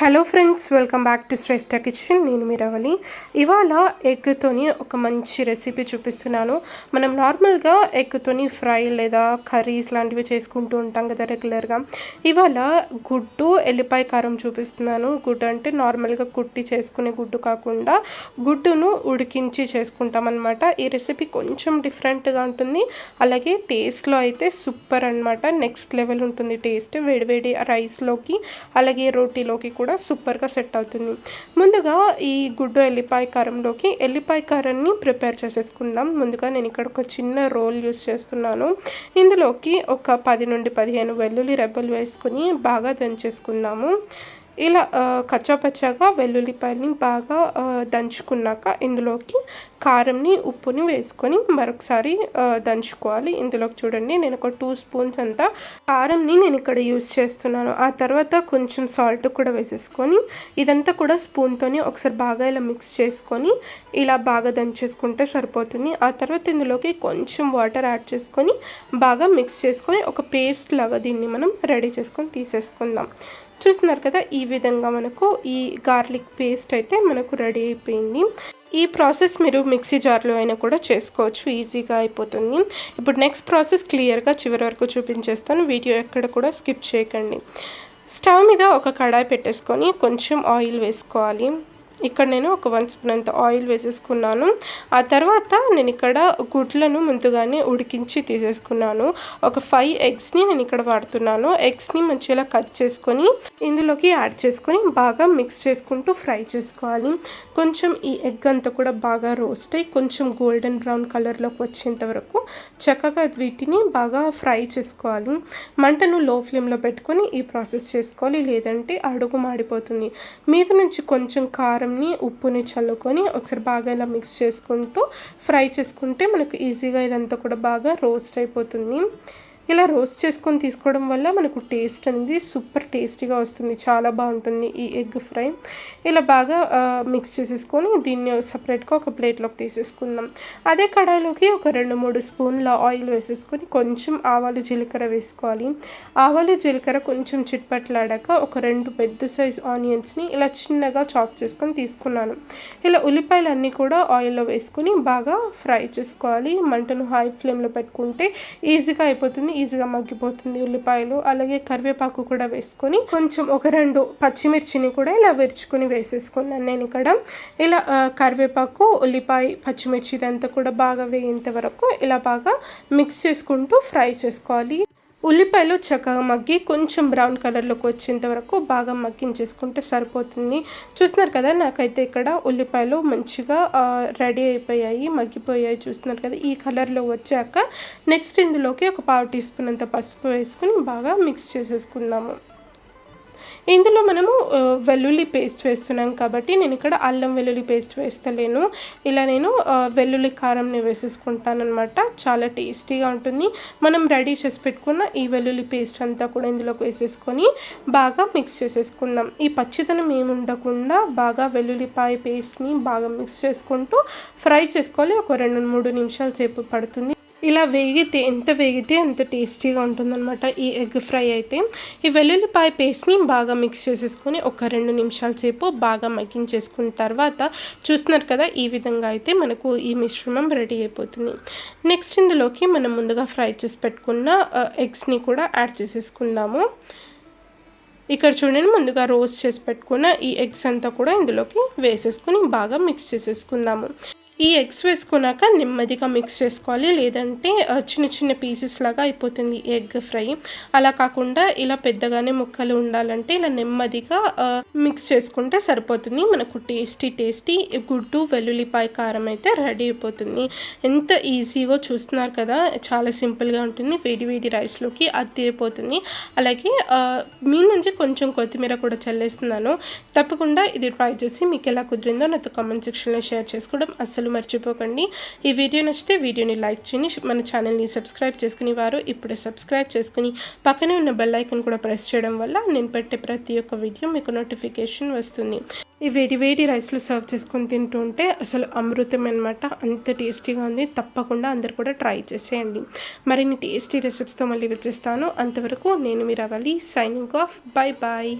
Hello friends, welcome back to Shreshta kitchen. నేను మీరవలి. ఇవాళ ఎగ్తోని ఒక మంచి రెసిపీ చూపిస్తున్నాను. మనం నార్మల్గా ఎగ్తోని ఫ్రై లేదా కర్రీస్ లాంటివి చేసుకుంటూ ఉంటాం కదా రెగ్యులర్గా. ఇవాళ గుడ్డు ఎల్లిపాయ కారం చూపిస్తున్నాను. గుడ్డు అంటే నార్మల్గా కుట్టి చేసుకునే గుడ్డు కాకుండా గుడ్డును ఉడికించి చేసుకుంటాం అనమాట. ఈ రెసిపీ కొంచెం డిఫరెంట్గా ఉంటుంది, అలాగే టేస్ట్లో అయితే సూపర్ అనమాట. నెక్స్ట్ లెవెల్ ఉంటుంది టేస్ట్. వేడివేడి రైస్లోకి అలాగే రోటీలోకి కూడా సూపర్గా సెట్ అవుతుంది. ముందుగా ఈ గుడ్డు ఎల్లిపాయ కారంలోకి ఎల్లిపాయ కారాన్ని ప్రిపేర్ చేసేసుకుందాం. ముందుగా నేను ఇక్కడ ఒక చిన్న రోల్ యూస్ చేస్తున్నాను. ఇందులోకి ఒక 10 నుండి 15 వెల్లుల్లి రెబ్బలు వేసుకుని బాగా దంచేసుకుందాము. ఇలా కచ్చాపచ్చాగా వెల్లుల్లిపాయలని బాగా దంచుకున్నాక ఇందులోకి కారంని ఉప్పుని వేసుకొని మరొకసారి దంచుకోవాలి. ఇందులోకి చూడండి, నేను ఒక 2 స్పూన్స్ అంతా కారంని నేను ఇక్కడ యూజ్ చేస్తున్నాను. ఆ తర్వాత కొంచెం సాల్ట్ కూడా వేసేసుకొని ఇదంతా కూడా స్పూన్తోని ఒకసారి బాగా ఇలా మిక్స్ చేసుకొని ఇలా బాగా దంచేసుకుంటే సరిపోతుంది. ఆ తర్వాత ఇందులోకి కొంచెం వాటర్ యాడ్ చేసుకొని బాగా మిక్స్ చేసుకొని ఒక పేస్ట్ లాగా దీన్ని మనం రెడీ చేసుకొని తీసేసుకుందాం. చూస్తున్నారు కదా, ఈ విధంగా మనకు ఈ గార్లిక్ పేస్ట్ అయితే మనకు రెడీ అయిపోయింది. ఈ ప్రాసెస్ మీరు మిక్సీ జార్లో అయినా కూడా చేసుకోవచ్చు, ఈజీగా అయిపోతుంది. ఇప్పుడు నెక్స్ట్ ప్రాసెస్ క్లియర్గా చివరి వరకు చూపించేస్తాను. వీడియో ఎక్కడ కూడా స్కిప్ చేయకండి. స్టవ్ మీద ఒక కడాయి పెట్టేసుకొని కొంచెం ఆయిల్ వేసుకోవాలి. ఇక్కడ నేను ఒక 1 స్పూన్ అంత ఆయిల్ వేసేసుకున్నాను. ఆ తర్వాత నేను ఇక్కడ గుడ్లను ముందుగానే ఉడికించి తీసేసుకున్నాను. ఒక 5 ఎగ్స్ని నేను ఇక్కడ వాడుతున్నాను. ఎగ్స్ని మంచిగా కట్ చేసుకొని ఇందులోకి యాడ్ చేసుకొని బాగా మిక్స్ చేసుకుంటూ ఫ్రై చేసుకోవాలి. కొంచెం ఈ ఎగ్ అంతా కూడా బాగా రోస్ట్ అయ్యి కొంచెం గోల్డెన్ బ్రౌన్ కలర్లోకి వచ్చేంత వరకు చక్కగా వీటిని బాగా ఫ్రై చేసుకోవాలి. మంటను లో ఫ్లేమ్లో పెట్టుకొని ఈ ప్రాసెస్ చేసుకోవాలి, లేదంటే అడుగు మాడిపోతుంది. మీద నుంచి కొంచెం కారం ఉప్పుని చల్లుకొని ఒకసారి బాగా ఇలా మిక్స్ చేసుకుంటూ ఫ్రై చేసుకుంటే మనకు ఈజీగా ఇదంతా కూడా బాగా రోస్ట్ అయిపోతుంది. ఇలా రోస్ట్ చేసుకొని తీసుకోవడం వల్ల మనకు టేస్ట్ అనేది సూపర్ టేస్టీగా వస్తుంది, చాలా బాగుంటుంది ఈ ఎగ్ ఫ్రై. ఇలా బాగా మిక్స్ చేసేసుకొని దీన్ని సపరేట్గా ఒక ప్లేట్లోకి తీసేసుకుందాం. అదే కడాయిలోకి ఒక 2-3 స్పూన్ల ఆయిల్ వేసేసుకొని కొంచెం ఆవాలు జీలకర్ర వేసుకోవాలి. ఆవాలు జీలకర్ర కొంచెం చిట్పట్లాడాక ఒక 2 పెద్ద సైజ్ ఆనియన్స్ని ఇలా చిన్నగా చాప్ చేసుకొని తీసుకున్నాను. ఇలా ఉల్లిపాయలు అన్నీ కూడా ఆయిల్లో వేసుకొని బాగా ఫ్రై చేసుకోవాలి. మంటను హై ఫ్లేమ్లో పెట్టుకుంటే ఈజీగా అయిపోతుంది, ఈజీగా మగ్గిపోతుంది ఉల్లిపాయలు. అలాగే కరివేపాకు కూడా వేసుకొని కొంచెం ఒక 2 పచ్చిమిర్చిని కూడా ఇలా విరుచుకొని వేసేసుకున్నాను నేను ఇక్కడ. ఇలా కరివేపాకు, ఉల్లిపాయ, పచ్చిమిర్చి ఇదంతా కూడా బాగా వేయేంత వరకు ఇలా బాగా మిక్స్ చేసుకుంటూ ఫ్రై చేసుకోవాలి. ఉల్లిపాయలు చక్కగా మగ్గి కొంచెం బ్రౌన్ కలర్లోకి వచ్చేంత వరకు బాగా మగ్గించేసుకుంటే సరిపోతుంది. చూస్తున్నారు కదా, నాకైతే ఇక్కడ ఉల్లిపాయలు మంచిగా రెడీ అయిపోయాయి, మగ్గిపోయాయి. చూస్తున్నారు కదా, ఈ కలర్లో వచ్చాక నెక్స్ట్ ఇందులోకి ఒక 1/2 టీ స్పూన్ అంత పసుపు వేసుకుని బాగా మిక్స్ చేసేసుకుందాము. ఇందులో మనము వెల్లుల్లి పేస్ట్ వేస్తున్నాం కాబట్టి నేను ఇక్కడ అల్లం వెల్లుల్లి పేస్ట్ వేస్తలేను. ఇలా నేను వెల్లుల్లి కారంని వేసేసుకుంటాను అనమాట. చాలా టేస్టీగా ఉంటుంది. మనం రెడీ చేసి పెట్టుకున్న ఈ వెల్లుల్లి పేస్ట్ అంతా కూడా ఇందులోకి వేసేసుకొని బాగా మిక్స్ చేసేసుకుందాం. ఈ పచ్చిదనం ఏమి ఉండకుండా బాగా వెల్లుల్లిపాయ పేస్ట్ని బాగా మిక్స్ చేసుకుంటూ ఫ్రై చేసుకోవాలి. ఒక 2-3 నిమిషాల సేపు పడుతుంది. ఇలా ఎంత వేగితే అంత టేస్టీగా ఉంటుందన్నమాట ఈ ఎగ్ ఫ్రై అయితే. ఈ వెల్లుల్లిపాయ పేస్ట్ని బాగా మిక్స్ చేసేసుకొని ఒక 2 నిమిషాల సేపు బాగా మగ్గించేసుకున్న తర్వాత చూస్తున్నారు కదా, ఈ విధంగా అయితే మనకు ఈ మిశ్రమం రెడీ అయిపోతుంది. నెక్స్ట్ ఇందులోకి మనం ముందుగా ఫ్రై చేసి పెట్టుకున్న ఎగ్స్ని కూడా యాడ్ చేసేసుకుందాము. ఇక్కడ చూడండి, ముందుగా రోస్ట్ చేసి పెట్టుకున్న ఈ ఎగ్స్ అంతా కూడా ఇందులోకి వేసేసుకొని బాగా మిక్స్ చేసేసుకుందాము. ఈ ఎగ్స్ వేసుకున్నాక నెమ్మదిగా మిక్స్ చేసుకోవాలి, లేదంటే చిన్న చిన్న పీసెస్ లాగా అయిపోతుంది ఎగ్ ఫ్రై. అలా కాకుండా ఇలా పెద్దగానే ముక్కలు ఉండాలంటే ఇలా నెమ్మదిగా మిక్స్ చేసుకుంటే సరిపోతుంది. మనకు టేస్టీ గుడ్డు వెల్లుల్లిపాయ కారం అయితే రెడీ అయిపోతుంది. ఎంత ఈజీగా చూస్తున్నారు కదా, చాలా సింపుల్గా ఉంటుంది. వేడి రైస్లోకి అద్దిరిపోతుంది. అలాగే మీ నుంచి కొంచెం కొత్తిమీర కూడా చల్లేస్తున్నాను. తప్పకుండా ఇది ట్రై చేసి మీకు ఎలా కుదిరిందో నాతో కామెంట్ సెక్షన్లో షేర్ చేసుకోవడం అసలు మర్చిపోకండి. ఈ వీడియో నచ్చితే వీడియోని లైక్ చేయండి. మన ఛానల్ని సబ్స్క్రైబ్ చేసుకుని వారు ఇప్పుడే సబ్స్క్రైబ్ చేసుకుని పక్కనే ఉన్న బెల్ ఐకాన్ కూడా ప్రెస్ చేయడం వల్ల నేను పెట్టే ప్రతి ఒక్క వీడియో మీకు నోటిఫికేషన్ వస్తుంది. ఈ వేడి రైస్లో సర్వ్ చేసుకొని తింటూ ఉంటే అసలు అమృతం అనమాట, అంత టేస్టీగా ఉంది. తప్పకుండా అందరు కూడా ట్రై చేసేయండి. మరిన్ని టేస్టీ రెసిపీస్తో మళ్ళీ వచ్చేస్తాను. అంతవరకు నేను Meeravali, signing off. Bye bye.